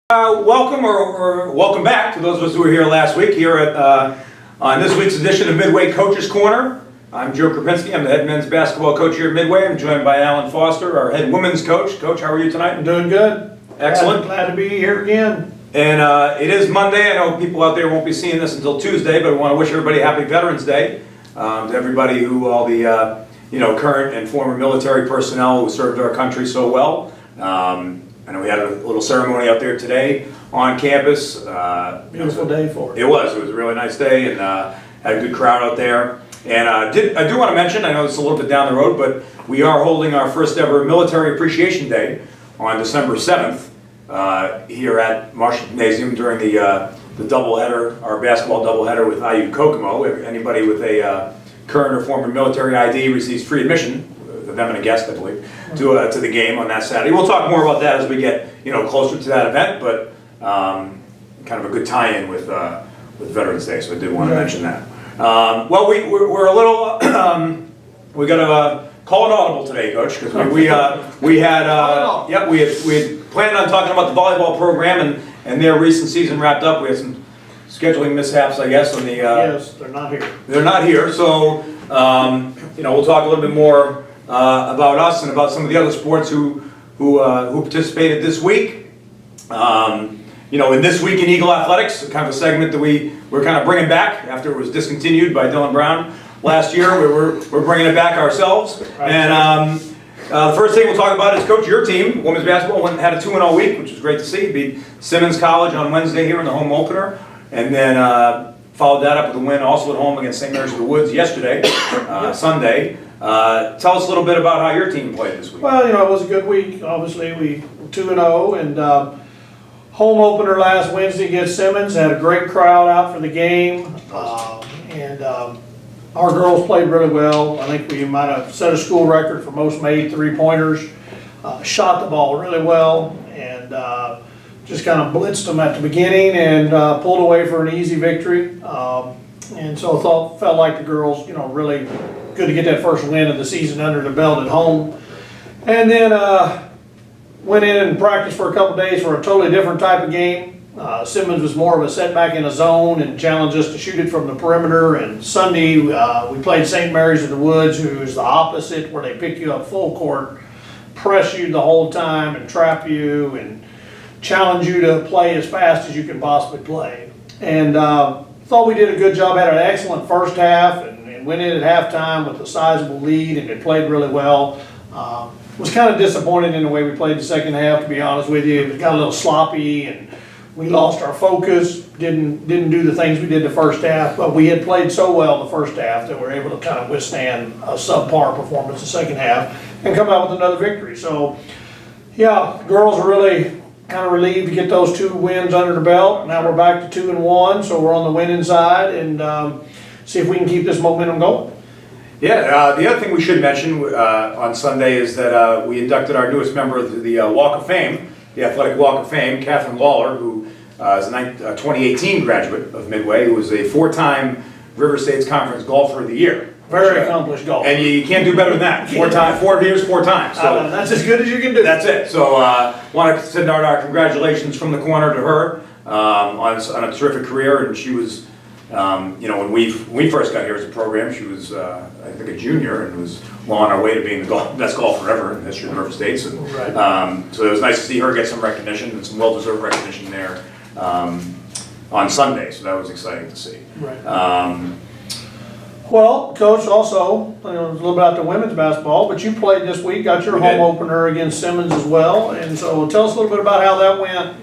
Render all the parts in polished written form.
Welcome or welcome back to those of us who were here last week here at on this week's edition of Midway Coach's Corner. I'm Joe Krupinski. I'm the head men's basketball coach here at Midway. I'm joined by Alan Foster, our head women's coach. Coach, how are you tonight? I'm doing good. Excellent. Glad to be here again. And it is Monday. I know people out there won't be seeing this until Tuesday, but I want to wish everybody a happy Veterans Day. To everybody who, all the current and former military personnel who served our country so well. I know we had a little ceremony out there today on campus. Beautiful day for it. It was a really nice day, and had a good crowd out there. And I do want to mention, I know it's a little bit down the road, but we are holding our first ever Military Appreciation Day on December 7th here at Marshall Gymnasium during the doubleheader, our basketball doubleheader with IU Kokomo. Anybody with a current or former military ID receives free admission, them and a guest, I believe, to the game on that Saturday. We'll talk more about that as we get closer to that event, but kind of a good tie-in with Veterans Day, so I did want to mention that. Well, we're a little we got a call an audible today, Coach, because we had planned on talking about the volleyball program and their recent season wrapped up. We had some scheduling mishaps, I guess, on the yes, they're not here. They're not here, so we'll talk a little bit more about us and about some of the other sports who participated this week. In This Week in Eagle Athletics, kind of a segment that we're kind of bringing back after it was discontinued by Dylan Brown last year. We're bringing it back ourselves. Right. And the first thing we'll talk about is, Coach, your team, women's basketball, had a 2-0 week, which was great to see. Beat Simmons College on Wednesday here in the home opener, and then followed that up with a win also at home against St. Mary's of the Woods yesterday, Sunday. Tell us a little bit about how your team played this week. Well, it was a good week. Obviously, we 2-0, and home opener last Wednesday against Simmons. Had a great crowd out for the game, and our girls played really well. I think we might have set a school record for most made three-pointers. Shot the ball really well, and just kind of blitzed them at the beginning and pulled away for an easy victory. And so felt like the girls, really good to get that first win of the season under the belt at home. And then went in and practiced for a couple days for a totally different type of game. Simmons was more of a setback in a zone and challenged us to shoot it from the perimeter. And Sunday we played St. Mary's of the Woods, who is the opposite, where they pick you up full court, press you the whole time and trap you and challenge you to play as fast as you can possibly play. And thought we did a good job. Had an excellent first half and went in at halftime with a sizable lead, and it played really well. Was kind of disappointed in the way we played the second half, to be honest with you. It got a little sloppy, and we lost our focus. Didn't do the things we did the first half, but we had played so well the first half that we were able to kind of withstand a subpar performance the second half and come out with another victory. So, yeah, girls are really kind of relieved to get those 2 wins under the belt. Now we're back to 2-1, so we're on the winning side, and see if we can keep this momentum going. Yeah, the other thing we should mention on Sunday is that we inducted our newest member of the Walk of Fame, the Athletic Walk of Fame, Catherine Lawler, who is a 2018 graduate of Midway, who was a 4-time River States Conference Golfer of the Year. Very accomplished golfer. And you can't do better than that. 4 years, 4 times. So that's as good as you can do. That's it. So want to send out our congratulations from the corner to her on a terrific career. And she was, when we first got here as a program, she was, I think, a junior and was well on our way to being the best golfer ever in the history of River States. And, right. So it was nice to see her get some recognition and some well-deserved recognition there on Sunday. So that was exciting to see. Right. Well, Coach, also, a little bit about the women's basketball, but you played this week, got your home opener against Simmons as well, and so tell us a little bit about how that went.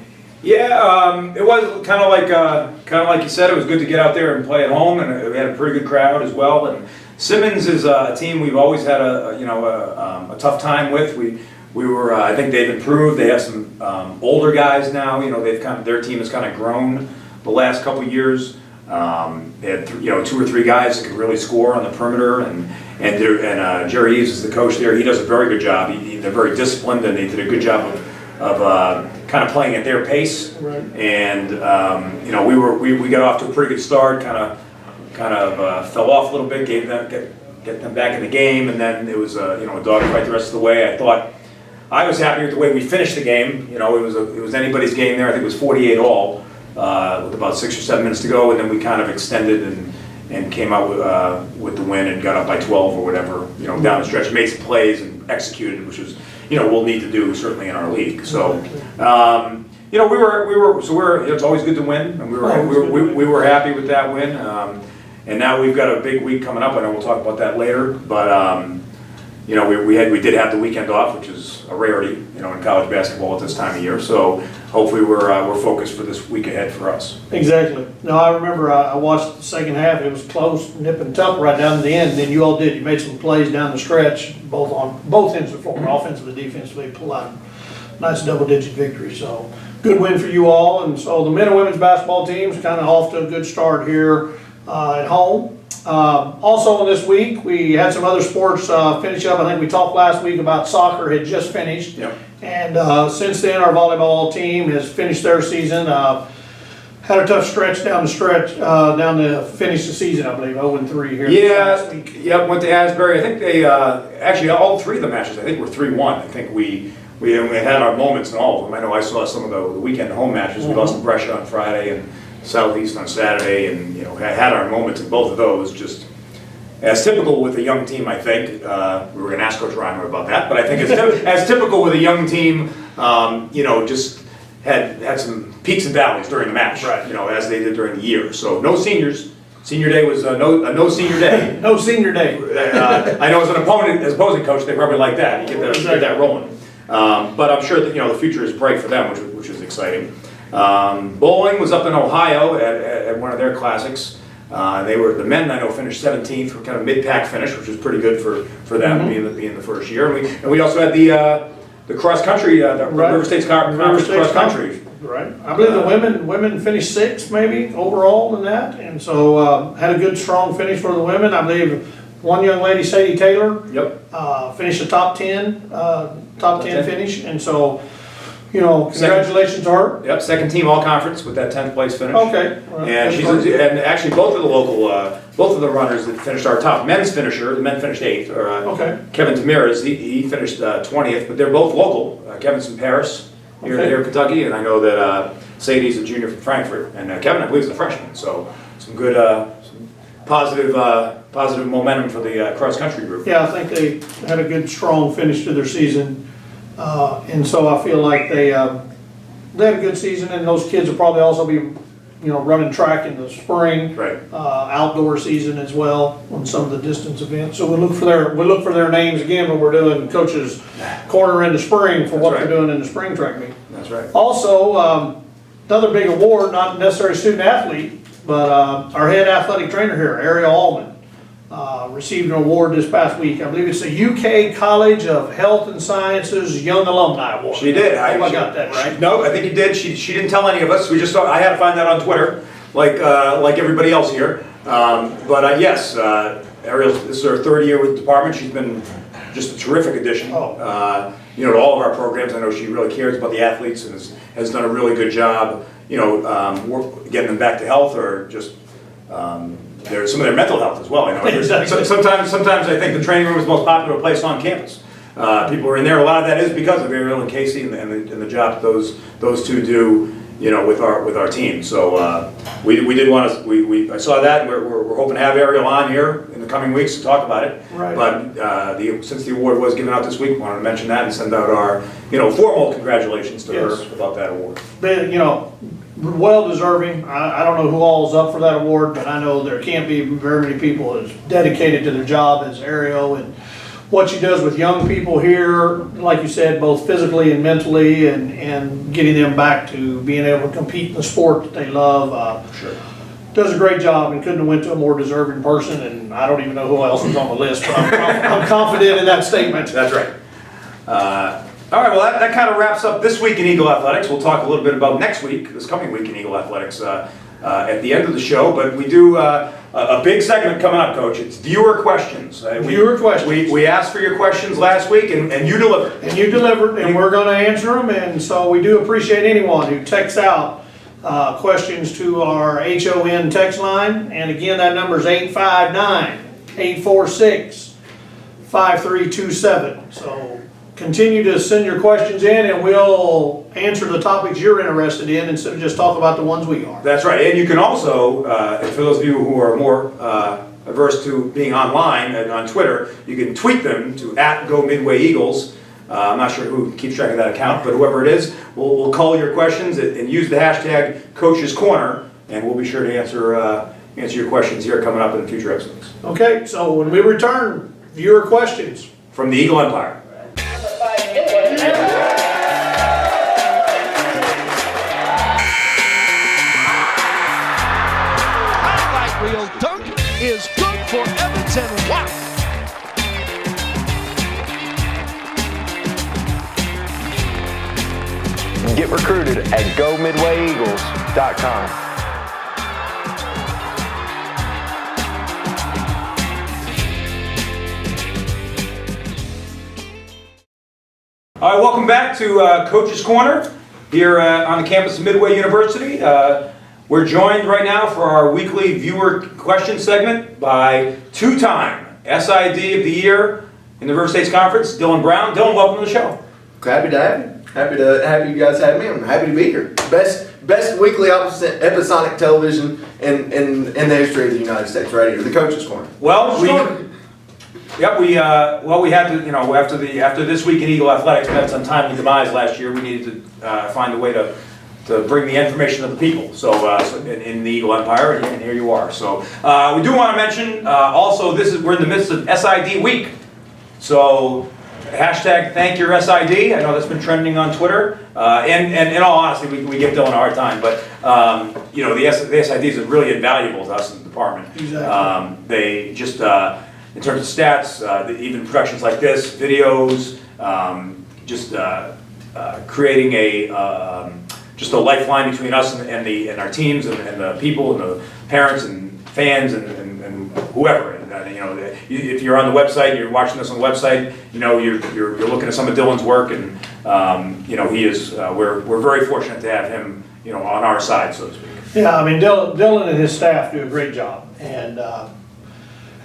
Yeah, it was kind of like you said. It was good to get out there and play at home, and we had a pretty good crowd as well. And Simmons is a team we've always had a tough time with. We were I think they've improved. They have some older guys now. Their team has kind of grown the last couple of years. They had 2 or 3 guys that could really score on the perimeter, and Jerry Eves is the coach there. He does a very good job. They're very disciplined, and they did a good job of kind of playing at their pace. Right. And we got off to a pretty good start. Kind of fell off a little bit, get them back in the game, and then it was a dogfight the rest of the way. I thought I was happy with the way we finished the game. You know, it was anybody's game there. I think it was 48 all, with about 6 or 7 minutes to go, and then we kind of extended and came out with the win and got up by 12 or whatever. You know, down the stretch, made some plays and executed, which was, you know, we'll need to do certainly in our league. So, you know, it's always good to win, and we were happy with that win. And now we've got a big week coming up. I know we'll talk about that later, but you know, we did have the weekend off, which is a rarity, you know, in college basketball at this time of year. So hopefully we're focused for this week ahead for us. Exactly. No, I remember I watched the second half. It was close, nip and tuck right down to the end. And then you all did. You made some plays down the stretch, both on both ends of the floor, offensively, defensively, pull out nice double-digit victory. So good win for you all. And so the men and women's basketball teams kind of off to a good start here at home. Also this week, we had some other sports finish up. I think we talked last week about soccer had just finished. Yep. And since then, our volleyball team has finished their season. Had a tough stretch down to finish the season, I believe, 0-3 here last week. Yep, went to Asbury. I think they, actually all three of the matches, I think were 3-1. I think we had our moments in all of them. I know I saw some of the weekend home matches. We lost to Brescia on Friday and Southeast on Saturday, and, you know, had our moments in both of those. Just as typical with a young team, I think. We were going to ask Coach Reimer about that, but I think it's as typical with a young team. You know, just had some peaks and valleys during the match, right? You know, as they did during the year. So no seniors. Senior day was no senior day. No senior day. I know as an opposing coach, they probably like that. You get that rolling. But I'm sure that, you know, the future is bright for them, which is exciting. Bowling was up in Ohio at one of their classics. The men I know finished 17th, for kind of mid-pack finish, which was pretty good for them, being the first year. And we also had the cross country, the River States Conference cross country. Right. I believe the women finished 6th maybe overall in that, and so had a good strong finish for the women. I believe one young lady, Sadie Taylor, finished the top 10 finish, and so. You know, congratulations to her. Yep, second team all conference with that 10th place finish. Okay. And and actually both of the local, both of the runners that finished our top men's finisher, the men finished 8th. Kevin Tamiris, he finished 20th, but they're both local. Kevin's from Paris, here in Kentucky, and I know that Sadie's a junior from Frankfurt, and Kevin, I believe, is a freshman. So some good, some positive momentum for the cross country group. Yeah, I think they had a good, strong finish to their season. And so I feel like they had a good season, and those kids will probably also be, you know, running track in the spring, right? Outdoor season as well on some of the distance events. So we look for their names again when we're doing coaches' corner in the spring for what they're doing in the spring track meet. That's right. Also, another big award, not necessarily student athlete, but our head athletic trainer here, Ariel Allman. Received an award this past week. I believe it's the UK College of Health and Sciences Young Alumni Award. She did. I got that right. No, I think you did. She didn't tell any of us. We just thought I had to find that on Twitter, like everybody else here. But yes, Ariel, this is her 3rd year with the department. She's been just a terrific addition. You know, to all of our programs. I know she really cares about the athletes and has done a really good job. You know, getting them back to health or just. There's some of their mental health as well. You know, exactly. Sometimes I think the training room is the most popular place on campus. People are in there. A lot of that is because of Ariel and Casey and the job that those two do. You know, with our team. So we did want to. I saw that. And we're hoping to have Ariel on here in the coming weeks to talk about it. Right. But since the award was given out this week, we wanted to mention that and send out our formal congratulations to her about that award. You know. Well deserving. I don't know who all is up for that award, but I know there can't be very many people as dedicated to their job as Ariel, and what she does with young people here, like you said, both physically and mentally, and getting them back to being able to compete in the sport that they love. Sure. Does a great job, and couldn't have went to a more deserving person, and I don't even know who else was on the list, but I'm confident in that statement. That's right. All right, well, that kind of wraps up this week in Eagle Athletics. We'll talk a little bit about this coming week in Eagle Athletics at the end of the show. But we do a big segment coming up, Coach. It's viewer questions. Viewer questions. We asked for your questions last week, and you delivered. And you delivered, and we're going to answer them. And so we do appreciate anyone who texts out questions to our HON text line. And again, that number is 859-846-5327. So continue to send your questions in, and we'll answer the topics you're interested in instead of just talk about the ones we are. That's right, and you can also, for those of you who are more averse to being online and on Twitter, you can tweet them to @GoMidwayEagles. I'm not sure who keeps track of that account, but whoever it is, we'll call your questions and use the hashtag Coach's Corner, and we'll be sure to answer your questions here coming up in future episodes. Okay, so when we return, viewer questions. From the Eagle Empire. Highlight reel dunk is good for Edmonton. Wow. Get recruited at GoMidwayEagles.com. All right, welcome back to Coach's Corner here on the campus of Midway University. We're joined right now for our weekly viewer question segment by two-time SID of the Year in the River States Conference, Dylan Brown. Dylan, welcome to the show. Happy to have you. Happy to have you guys have me. I'm happy to be here. Best weekly episodic television in the history of the United States, right here, the Coach's Corner. Well, we had to, after this week in Eagle Athletics, we had some untimely demise last year. We needed to find a way to bring the information to the people. So, in the Eagle Empire, and here you are. So, we do want to mention also we're in the midst of SID week. So, hashtag thank your SID. I know that's been trending on Twitter. And in all honesty, we give Dylan a hard time, but the SIDs are really invaluable to us in the department. Exactly. They just in terms of stats, even productions like this, videos, creating just a lifeline between us and our teams and the people and the parents and fans and whoever. And, if you're on the website, you're watching this on the website, you're looking at some of Dylan's work, and he is. We're very fortunate to have him, on our side, so to speak. Yeah, I mean, Dylan and his staff do a great job, and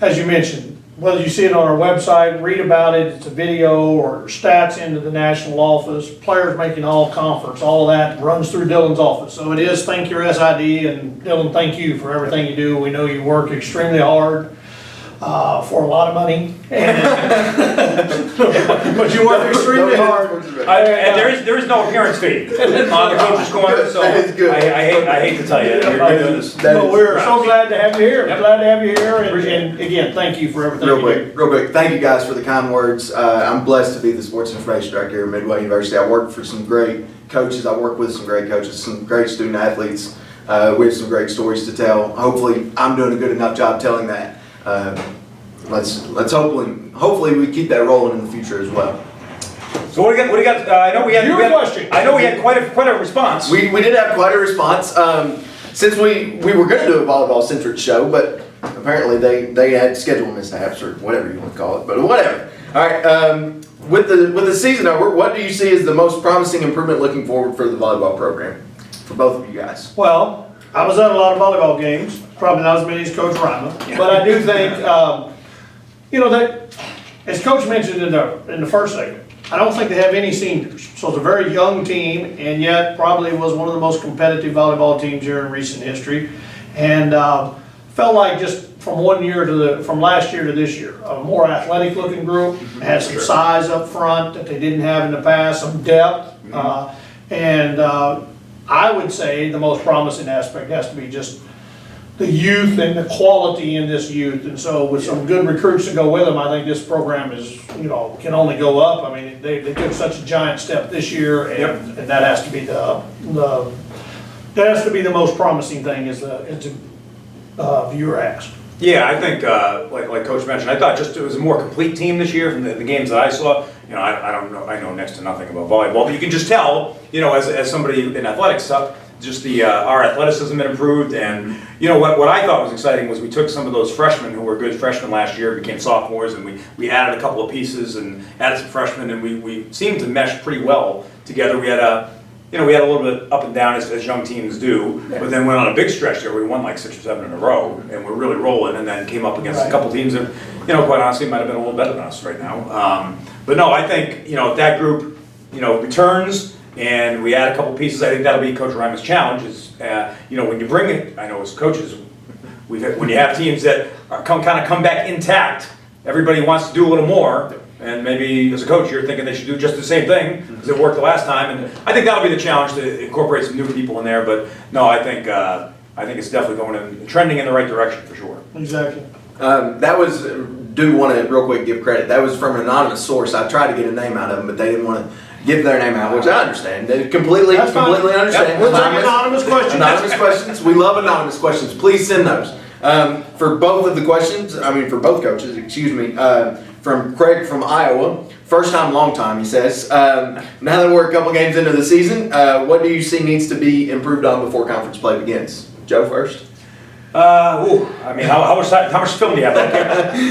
as you mentioned, whether you see it on our website, read about it, it's a video, or stats into the national office, players making all conference, all of that runs through Dylan's office. So it is thank your SID, and Dylan, thank you for everything you do. We know you work extremely hard for a lot of money, but you work extremely hard. And there is no appearance fee on the Coach's Corner, so That is good. I hate to tell you, you're doing this. But we're so glad to have you here. Yep. Glad to have you here, and again, thank you for everything you do. Real quick, thank you guys for the kind words. I'm blessed to be the sports information director here at Midway University. I work for some great coaches. I work with some great coaches, some great student athletes. We have some great stories to tell. Hopefully, I'm doing a good enough job telling that. Let's hopefully we keep that rolling in the future as well. So what do you got? I know we had quite a response. We did have quite a response. Since we were going to do a volleyball centric show, but apparently they had schedule mishaps or whatever you want to call it. But whatever. All right. With the season over, what do you see as the most promising improvement looking forward for the volleyball program for both of you guys? Well, I was at a lot of volleyball games, probably not as many as Coach Ryma, but I do think, that, as Coach mentioned in the first segment, I don't think they have any seniors. So it's a very young team, and yet probably was one of the most competitive volleyball teams here in recent history. And felt like just from last year to this year, a more athletic looking group, had some size up front that they didn't have in the past, some depth, I would say the most promising aspect has to be just the youth and the quality in this youth. And so with some good recruits to go with them, I think this program is, can only go up. I mean, they took such a giant step this year, and that has to be the most promising thing as the viewer asked. Yeah, I think, like Coach mentioned, I thought just it was a more complete team this year from the games that I saw. I don't know, I know next to nothing about volleyball, but you can just tell, as somebody in athletics stuff, just our athleticism had improved. And what I thought was exciting was we took some of those freshmen who were good freshmen last year, became sophomores, and we added a couple of pieces and added some freshmen, and we seemed to mesh pretty well together. We had we had a little bit up and down as young teams do, but then went on a big stretch there. We won like 6 or 7 in a row, and we're really rolling, and then came up against a couple teams that, quite honestly, might have been a little better than us right now. But no, I think, if that group, returns, and we add a couple pieces, I think that'll be Coach Ryman's challenge is, when you bring it, I know as coaches, when you have teams that come back intact, everybody wants to do a little more, and maybe as a coach you're thinking they should do just the same thing because it worked the last time, and I think that'll be the challenge to incorporate some new people in there. But no, I think it's definitely trending in the right direction for sure. Exactly. That was, do want to real quick give credit. That was from an anonymous source. I tried to get a name out of them, but they didn't want to give their name out, which I understand. They completely understand. Yep, we'll take anonymous questions. Anonymous questions. We love anonymous questions. Please send those. For both of the questions, for both coaches, excuse me, from Craig from Iowa, first time, long time, he says. Now that we're a couple games into the season, what do you see needs to be improved on before conference play begins? Joe first. How much film do you have?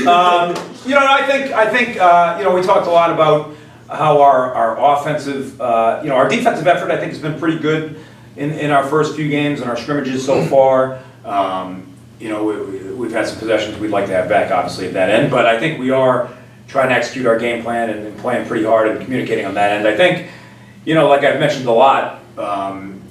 I think we talked a lot about how our offensive, our defensive effort, I think, has been pretty good in our first few games and our scrimmages so far. We've had some possessions we'd like to have back, obviously, at that end, but I think we are trying to execute our game plan and playing pretty hard and communicating on that end. I think, like I've mentioned a lot,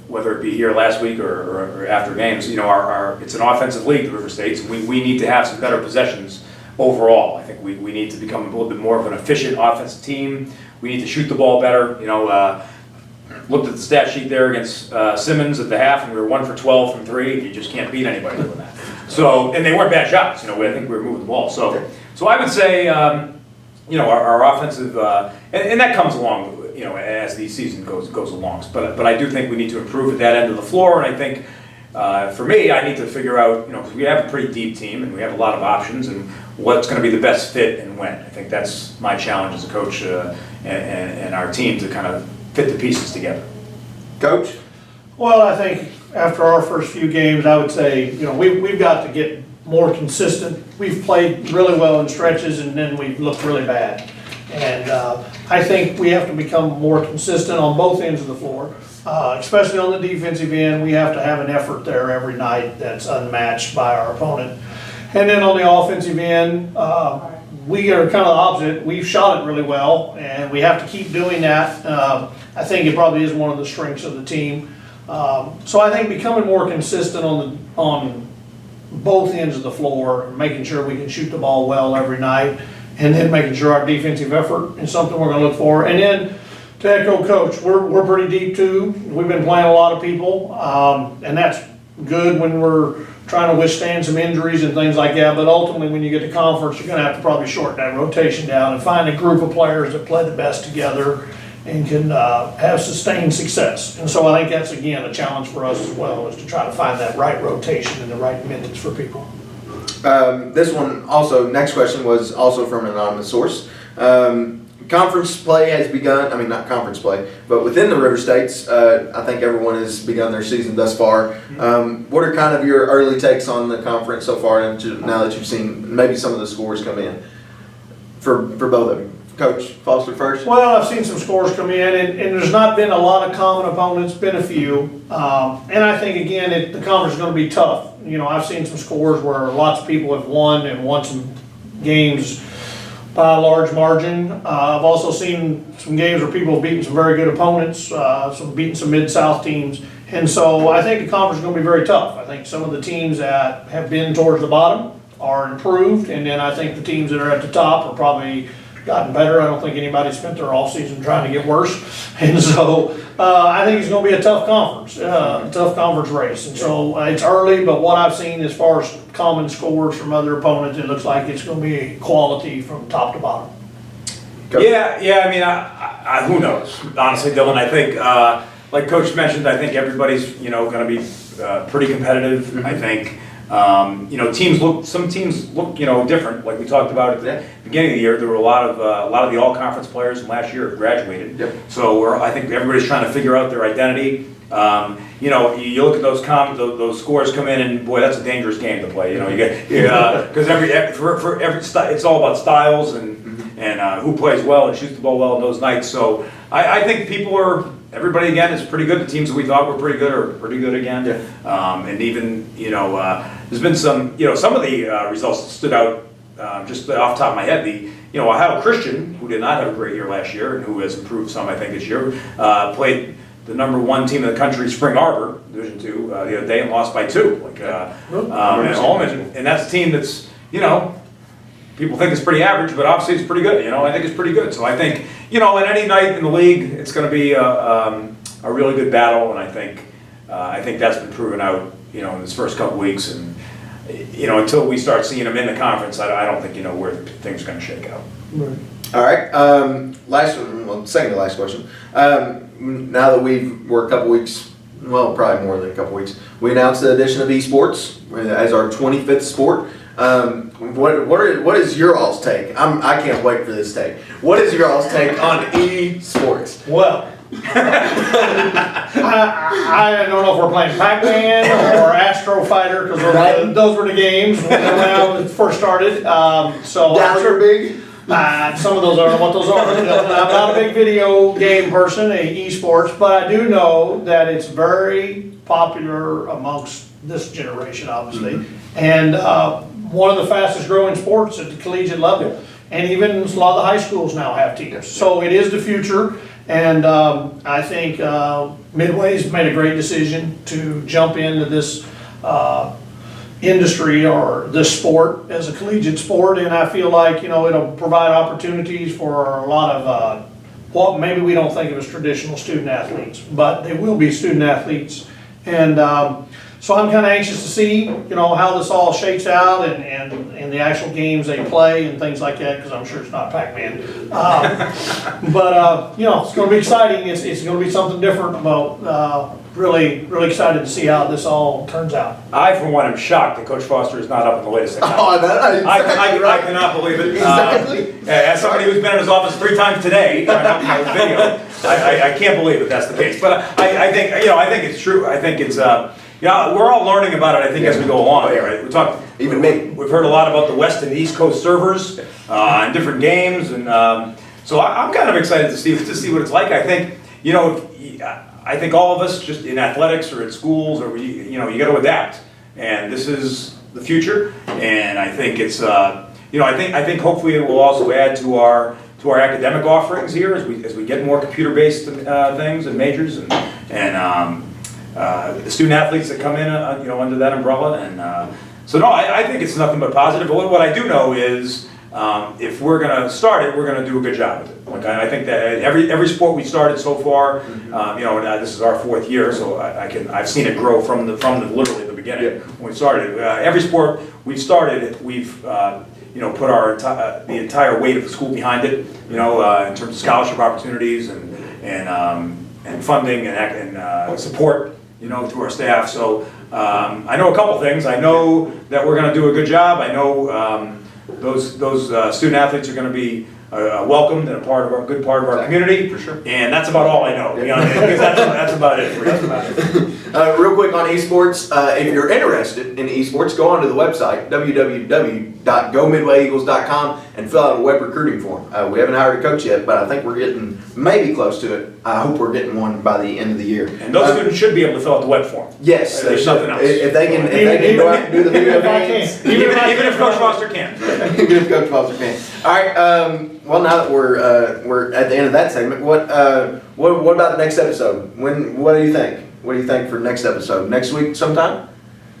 whether it be here last week or after games, it's an offensive league, the River States. We need to have some better possessions overall. I think we need to become a little bit more of an efficient offensive team. We need to shoot the ball better. Looked at the stat sheet there against Simmons at the half, and we were 1 for 12 from 3. You just can't beat anybody doing that. So, and they weren't bad shots. I think we were moving the ball. So I would say, our offensive, and that comes along, as the season goes along. But I do think we need to improve at that end of the floor, and I think. For me, I need to figure out, because we have a pretty deep team and we have a lot of options, and what's going to be the best fit and when. I think that's my challenge as a coach and our team to kind of fit the pieces together. Coach? Well, I think after our first few games, I would say, we've got to get more consistent. We've played really well in stretches, and then we've looked really bad. And I think we have to become more consistent on both ends of the floor. Especially on the defensive end, we have to have an effort there every night that's unmatched by our opponent. And then on the offensive end, we are kind of the opposite. We've shot it really well, and we have to keep doing that. I think it probably is one of the strengths of the team. So I think becoming more consistent on both ends of the floor, making sure we can shoot the ball well every night, and then making sure our defensive effort is something we're going to look for. And then to echo Coach, we're pretty deep too. We've been playing a lot of people, and that's good when we're trying to withstand some injuries and things like that. But ultimately, when you get to conference, you're going to have to probably shorten that rotation down and find a group of players that play the best together and can have sustained success. And so I think that's, again, a challenge for us as well, is to try to find that right rotation and the right minutes for people. This one also, next question was also from an anonymous source. Conference play has begun, not conference play, but within the River States, I think everyone has begun their season thus far. What are kind of your early takes on the conference so far, now that you've seen maybe some of the scores come in for both of you? Coach Foster first. Well, I've seen some scores come in, and there's not been a lot of common opponents, been a few. And I think, again, the conference is going to be tough. I've seen some scores where lots of people have won and won some games by a large margin. I've also seen some games where people have beaten some very good opponents, beaten some Mid-South teams. And so I think the conference is going to be very tough. I think some of the teams that have been towards the bottom are improved, and then I think the teams that are at the top are probably gotten better. I don't think anybody spent their off season trying to get worse. And so I think it's going to be a tough conference race. And so it's early, but what I've seen as far as common scores from other opponents, it looks like it's going to be quality from top to bottom. Yeah. Who knows? Honestly, Dylan, I think, like Coach mentioned, I think everybody's going to be pretty competitive. Mm-hmm. I think. Some teams look, different. Like we talked about at the beginning of the year, there were a lot of the all-conference players from last year have graduated. Yep. So I think everybody's trying to figure out their identity. You look at those scores come in, and boy, that's a dangerous game to play. You get because it's all about styles and who plays well and shoots the ball well in those nights. So I think people are everybody again is pretty good. The teams that we thought were pretty good are pretty good again. Yeah. And even, there's been some, some of the results that stood out just off the top of my head. Ohio Christian, who did not have a great year last year and who has improved some, I think, this year, played the #1 team in the country, Spring Arbor, Division II, the other day and lost by 2. At home. And that's a team that's, people think it's pretty average, but obviously it's pretty good. I think it's pretty good. So I think, in any night in the league, it's going to be a really good battle. And I think that's been proven out, in this first couple weeks. And, until we start seeing them in the conference, I don't think, where things are going to shake out. Right. All right. Second to last question. Now that we're a couple weeks, well, probably more than a couple weeks, we announced the addition of esports as our 25th sport. What is your all's take? I can't wait for this take. What is your all's take on esports? Well, I don't know if we're playing Pac-Man or Astro Fighter, because those were the games when I first started. So I'm sure big. some of those, I don't know what those are. I'm not a big video game person, esports, but I do know that it's very popular amongst this generation, obviously, and one of the fastest growing sports at the collegiate level. And even a lot of the high schools now have teams. So it is the future, and I think Midway's made a great decision to jump into this industry or this sport as a collegiate sport, and I feel like it'll provide opportunities for a lot of what maybe we don't think of as traditional student athletes, but they will be student athletes. And so I'm kind of anxious to see how this all shakes out and the actual games they play and things like that, because I'm sure it's not Pac-Man. But it's going to be exciting. It's going to be something different. About really excited to see how this all turns out. I, for one, am shocked that Coach Foster is not up in the latest technology. Oh, I cannot believe it. Exactly. As somebody who's been in his office 3 times today, trying to help me with video, I can't believe that that's the case. But I think it's true. I think it's we're all learning about it. I think as we go along. Right? We talked. Even me. We've heard a lot about the West and East Coast servers and different games, and so I'm kind of excited to see what it's like. I think I think all of us, just in athletics or at schools, or you got to adapt, and this is the future. And I think it's I think hopefully it will also add to our academic offerings here as we get more computer-based things and majors and the student athletes that come in under that umbrella. And so no, I think it's nothing but positive. But what I do know is if we're going to start it, we're going to do a good job with it. Like I think that every sport we started so far, this is our 4th year, so I've seen it grow from literally the beginning when we started. Every sport we've started, we've put the entire weight of the school behind it. In terms of scholarship opportunities and funding and support. Through our staff. So I know a couple things. I know that we're going to do a good job. I know those student athletes are going to be welcomed and a good part of our community. For sure. And that's about all I know. Because that's about it. Real quick on esports, if you're interested in esports, go onto the website, www.gomidwayeagles.com, and fill out a web recruiting form. We haven't hired a coach yet, but I think we're getting maybe close to it. I hope we're getting one by the end of the year. And those students should be able to fill out the web form. Yes, there's nothing else. If they can go out and do the video games. Even if Coach Foster can. Even if Coach Foster can. All right. Well, now that we're at the end of that segment, what about the next episode? What do you think? What do you think for next episode? Next week sometime?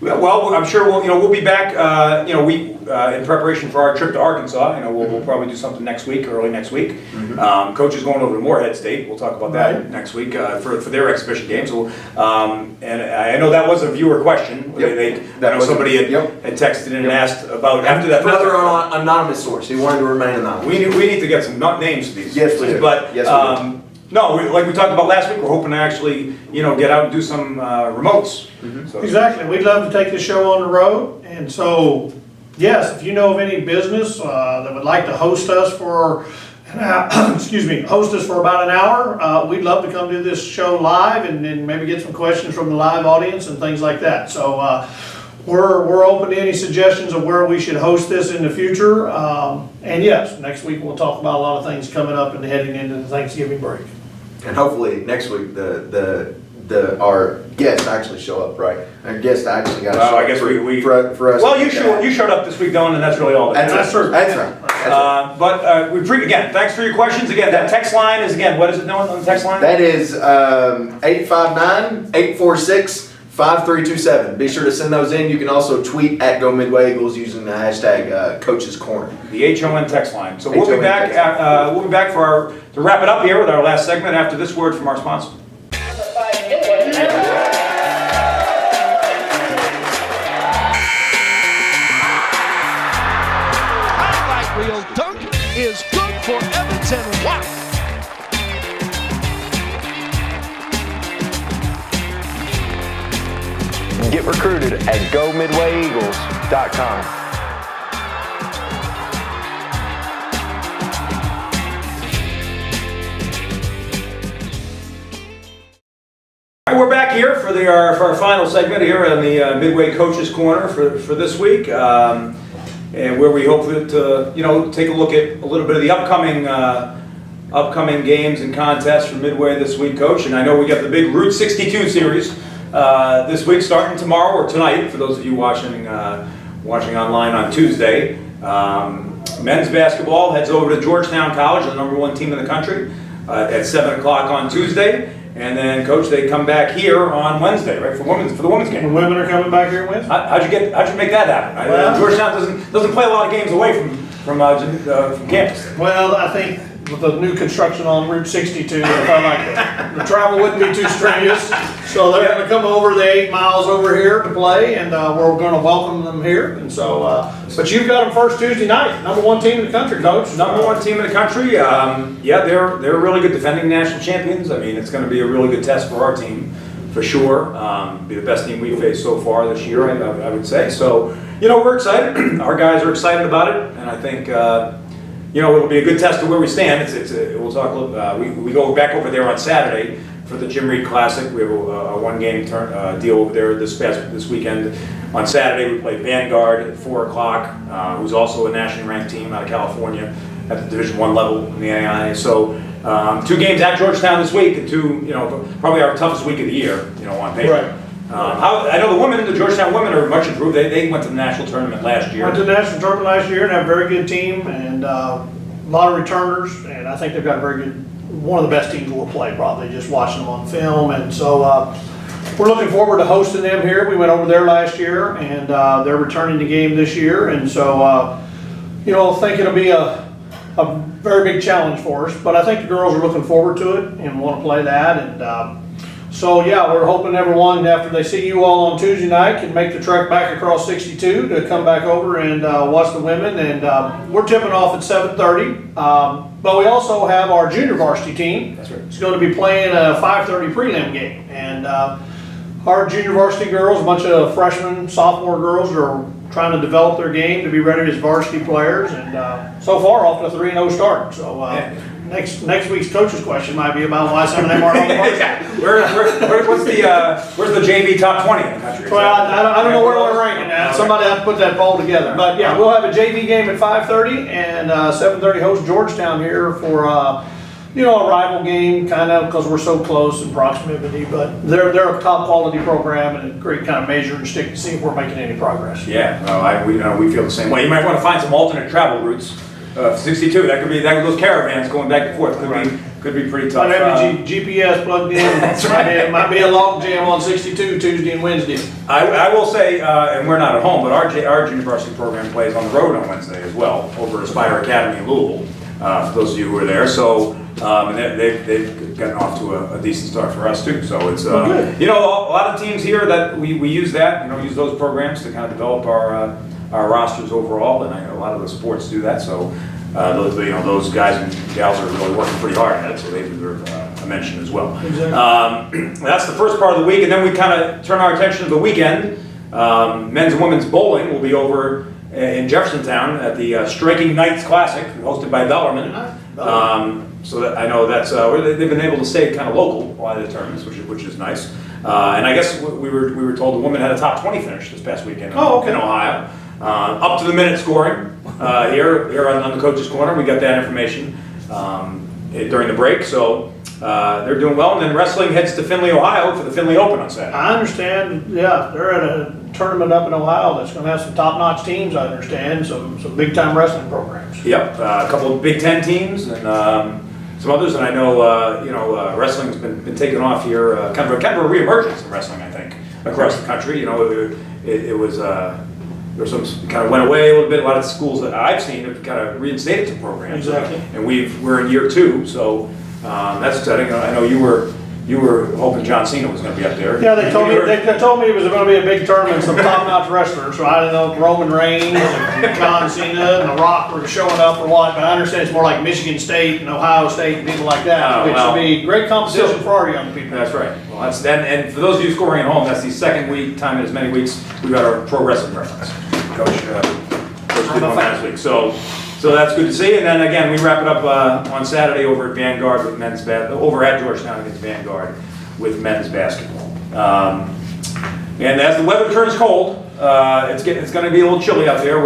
Well, I'm sure we'll be back. In preparation for our trip to Arkansas. We'll probably do something next week, early next week. Mm-hmm. Coach is going over to Morehead State. We'll talk about that next week for their exhibition game. So, and I know that was a viewer question. Yep. Somebody had texted in and asked about after that. Another anonymous source. He wanted to remain anonymous. We need to get some names to these. Yes, we do. But yes, we do. No, like we talked about last week, we're hoping to actually, get out and do some remotes. Mm-hmm. So. Exactly. We'd love to take the show on the road. And so, yes, if you know of any business that would like to host us for about an hour, we'd love to come do this show live and maybe get some questions from the live audience and things like that. So we're open to any suggestions of where we should host this in the future. And yes, next week we'll talk about a lot of things coming up and heading into the Thanksgiving break. and hopefully next week our guests actually show up, right? Our guests actually got to show I up guess we for us. Well, to you get that. showed up this week, Dylan, and that's really all. That's right. That's right. But again, thanks for your questions. Again, that text line is, again, what is it, Dylan, on the text line? That is 859-846-5327. Be sure to send those in. You can also tweet at Go Midway Eagles using the hashtag Coach's Corner. The HON text line. So we'll be HON back. text We'll be back to wrap it up here with our last segment after this word from our sponsor. Highlight reel dunk is good for Edmonton White. Get recruited at GoMidwayEagles.com. All right, we're back here for our final segment here on the Midway Coaches Corner for this week, and where we hope to take a look at a little bit of the upcoming games and contests for Midway this week, Coach. And I know we got the big Route 62 series this week, starting tomorrow or tonight for those of you watching online on Tuesday. Men's basketball heads over to Georgetown College, the #1 team in the country, at 7 o'clock on Tuesday. And then, Coach, they come back here on Wednesday, right, for the women's The game. women are coming back here Wednesday? How'd you make that happen? Well- Georgetown doesn't play a lot of games away from campus. Well, I think with the new construction on Route 62, if I like the travel wouldn't be too strenuous. So they're gonna come over the 8 miles over here to play, and we're gonna welcome them here. And so, but you've got them first Tuesday night, #1 team in the country, Coach. #1 team in the country. Yeah, they're really good defending national champions. I mean, it's going to be a really good test for our team, for sure. Be the best team we've faced so far this year, I would say. So, we're excited. Our guys are excited about it, and I think it'll be a good test of where we stand. We'll talk. We go back over there on Saturday for the Jim Reed Classic. We have a one-game deal over there this weekend. On Saturday, we play Vanguard at 4 o'clock, who's also a nationally ranked team out of California at the Division I level in the AI. So 2 games at Georgetown this week, and 2, probably our toughest week of the year, on paper. Right. I know the Georgetown women are much improved. They went to the national tournament last year. Went to the national tournament last year and have a very good team and a lot of returners, and I think they've got a very good, one of the best teams we'll play, probably just watching them on film. And so we're looking forward to hosting them here. We went over there last year, and they're returning the game this year, and so I think it'll be a very big challenge for us. But I think the girls are looking forward to it and want to play that. And so yeah, we're hoping everyone, after they see you all on Tuesday night, can make the trek back across 62 to come back over and watch the women. And we're tipping off at 7:30. But we also have our junior varsity team. That's right. It's going to be playing a 5:30 prelim game. And our junior varsity girls, a bunch of freshmen, sophomore girls, are trying to develop their game to be ready as varsity players. And so far, off to a 3-0 start. So next week's coach's question might be about why some of them aren't on the varsity. Where's the JV top 20 in the country? Well, I don't know where we're ranking that. Somebody had to put that poll together. But yeah, we'll have a JV game at 5:30 and 7:30 host Georgetown here for a rival game, kind of, because we're so close in proximity. But they're a top quality program and a great kind of measuring stick to see if we're making any progress. Yeah, we feel the same way. You might want to find some alternate travel routes. 62. That could be those caravans going back and forth. Could be pretty tough. Might have the GPS plugged in. That's right. Might be a log jam on 62 Tuesday and Wednesday. I will say, and we're not at home, but our junior varsity program plays on the road on Wednesday as well, over at Aspire Academy in Louisville, for those of you who are there. So, and they've gotten off to a decent start for us too. So it's, a lot of teams here that we use use those programs to kind of develop our rosters overall, and I know a lot of the sports do that. So those guys and gals are really working pretty hard at it, so they deserve a mention as well. Exactly. That's the first part of the week, and then we kind of turn our attention to the weekend. Men's and women's bowling will be over in Jeffersontown at the Striking Knights Classic, hosted by Bellarmine. So I know that's they've been able to stay kind of local a lot of the tournaments, which is nice. And I guess we were told the women had a top 20 finish this past weekend in Ohio. Up to the minute scoring here on the Coach's Corner. We got that information during the break. So they're doing well. And then wrestling heads to Findlay, Ohio for the Findlay Open on Saturday. I understand, yeah, they're at a tournament up in Ohio that's gonna have some top-notch teams, I understand, some big-time wrestling programs. Yep, a couple of Big Ten teams and some others, and I know wrestling's been taking off here, kind of a reemergence in wrestling, I think, across the country. You know, it was there was some kind of went away a little bit. A lot of schools that I've seen have kind of reinstated some programs, Exactly. and we're in year 2, so that's exciting. I know you were hoping John Cena was going to be up there. Yeah, they told me it was gonna be a big tournament, some top-notch wrestlers, so I don't know if Roman Reigns and John Cena and The Rock were showing up or what, but I understand it's more like Michigan State and Ohio State and people like that, Oh, which well. should be great competition for our young people. That's right. Well, that's then, and for those of you scoring at home, that's the second week, time in as many weeks, we've got our pro wrestling reference. Coach did one last week. So that's good to see. And then again, we wrap it up on Saturday over at Vanguard with men's over at Georgetown against Vanguard with men's basketball. And as the weather turns cold, it's going to be a little chilly out there.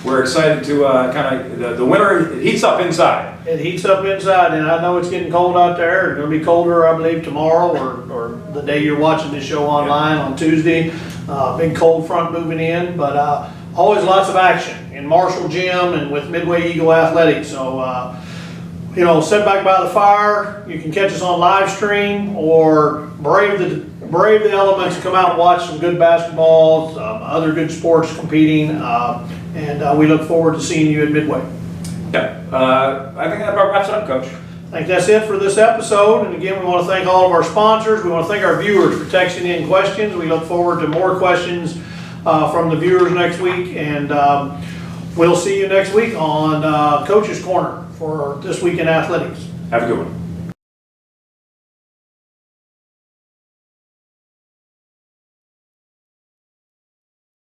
We're excited to kind of the winter it heats up inside. It heats up inside, and I know it's getting cold out there. It's gonna be colder, I believe, tomorrow or the day you're watching this show online on Tuesday. Big cold front moving in, but always lots of action in Marshall Gym and with Midway Eagle Athletics. So, you know, sit back by the fire. You can catch us on live stream or brave the elements and come out and watch some good basketball, other good sports competing, and we look forward to seeing you at Midway. Yeah, I think that about wraps it up, Coach. I think that's it for this episode. And again, we want to thank all of our sponsors. We want to thank our viewers for texting in questions. We look forward to more questions from the viewers next week. And we'll see you next week on Coach's Corner for This Week in Athletics. Have a good one.